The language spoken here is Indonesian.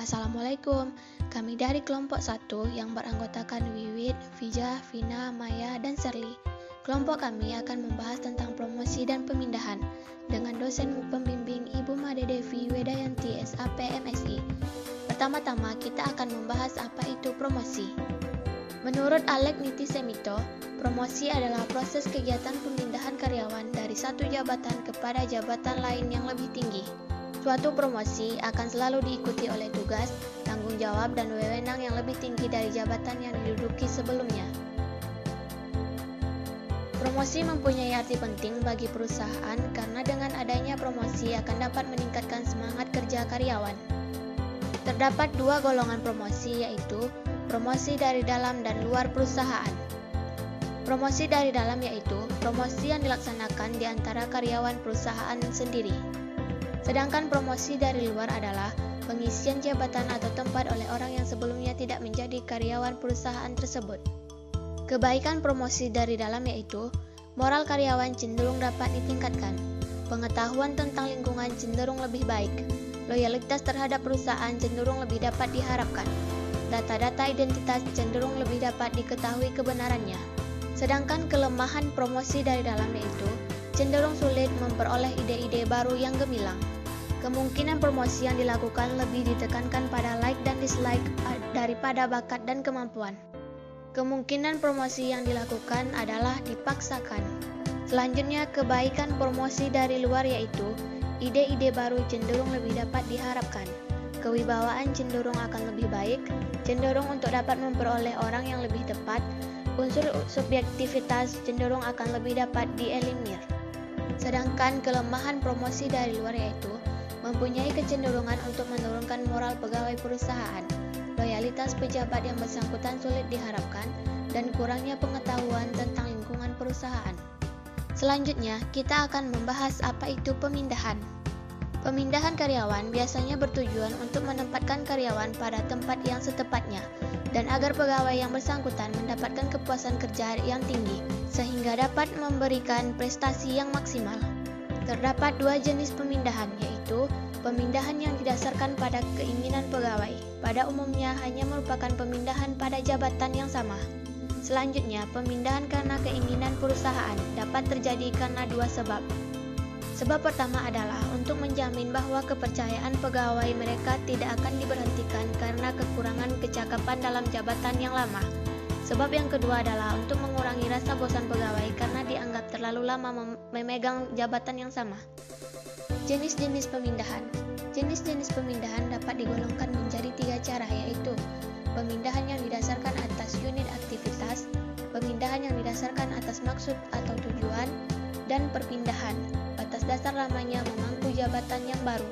Assalamualaikum, kami dari kelompok 1 yang beranggotakan Wiwit, Vija, Vina, Maya, dan Serly. Kelompok kami akan membahas tentang promosi dan pemindahan dengan dosen pembimbing Ibu Made Devi Wedayanti SAP MSI. Pertama-tama kita akan membahas apa itu promosi. Menurut Alek Niti Semito, promosi adalah proses kegiatan pemindahan karyawan dari satu jabatan kepada jabatan lain yang lebih tinggi. Suatu promosi akan selalu diikuti oleh tugas, tanggung jawab, dan wewenang yang lebih tinggi dari jabatan yang diduduki sebelumnya. Promosi mempunyai arti penting bagi perusahaan karena dengan adanya promosi akan dapat meningkatkan semangat kerja karyawan. Terdapat dua golongan promosi, yaitu promosi dari dalam dan luar perusahaan. Promosi dari dalam yaitu promosi yang dilaksanakan di antara karyawan perusahaan sendiri. Sedangkan promosi dari luar adalah pengisian jabatan atau tempat oleh orang yang sebelumnya tidak menjadi karyawan perusahaan tersebut. Kebaikan promosi dari dalam yaitu moral karyawan cenderung dapat ditingkatkan, pengetahuan tentang lingkungan cenderung lebih baik, loyalitas terhadap perusahaan cenderung lebih dapat diharapkan, data-data identitas cenderung lebih dapat diketahui kebenarannya. Sedangkan kelemahan promosi dari dalam yaitu cenderung sulit memperoleh ide-ide baru yang gemilang. Kemungkinan promosi yang dilakukan lebih ditekankan pada like dan dislike daripada bakat dan kemampuan. Kemungkinan promosi yang dilakukan adalah dipaksakan. Selanjutnya, kebaikan promosi dari luar yaitu ide-ide baru cenderung lebih dapat diharapkan. Kewibawaan cenderung akan lebih baik, cenderung untuk dapat memperoleh orang yang lebih tepat, unsur subjektivitas cenderung akan lebih dapat dieliminir. Sedangkan kelemahan promosi dari luar yaitu mempunyai kecenderungan untuk menurunkan moral pegawai perusahaan, loyalitas pejabat yang bersangkutan sulit diharapkan, dan kurangnya pengetahuan tentang lingkungan perusahaan. Selanjutnya, kita akan membahas apa itu pemindahan. Pemindahan karyawan biasanya bertujuan untuk menempatkan karyawan pada tempat yang setepatnya, dan agar pegawai yang bersangkutan mendapatkan kepuasan kerja yang tinggi, sehingga dapat memberikan prestasi yang maksimal. Terdapat dua jenis pemindahan, yaitu pemindahan yang didasarkan pada keinginan pegawai. Pada umumnya hanya merupakan pemindahan pada jabatan yang sama. Selanjutnya, pemindahan karena keinginan perusahaan dapat terjadi karena dua sebab. Sebab pertama adalah untuk menjamin bahwa kepercayaan pegawai mereka tidak akan diberhentikan karena kekurangan kecakapan dalam jabatan yang lama. Sebab yang kedua adalah untuk mengurangi rasa bosan pegawai karena dianggap terlalu lama memegang jabatan yang sama. Jenis-jenis pemindahan. Jenis-jenis pemindahan dapat digolongkan menjadi 3 cara, yaitu pemindahan yang didasarkan atas unit aktivitas, pemindahan yang didasarkan atas maksud atau tujuan, dan perpindahan atas dasar lamanya memangku jabatan yang baru.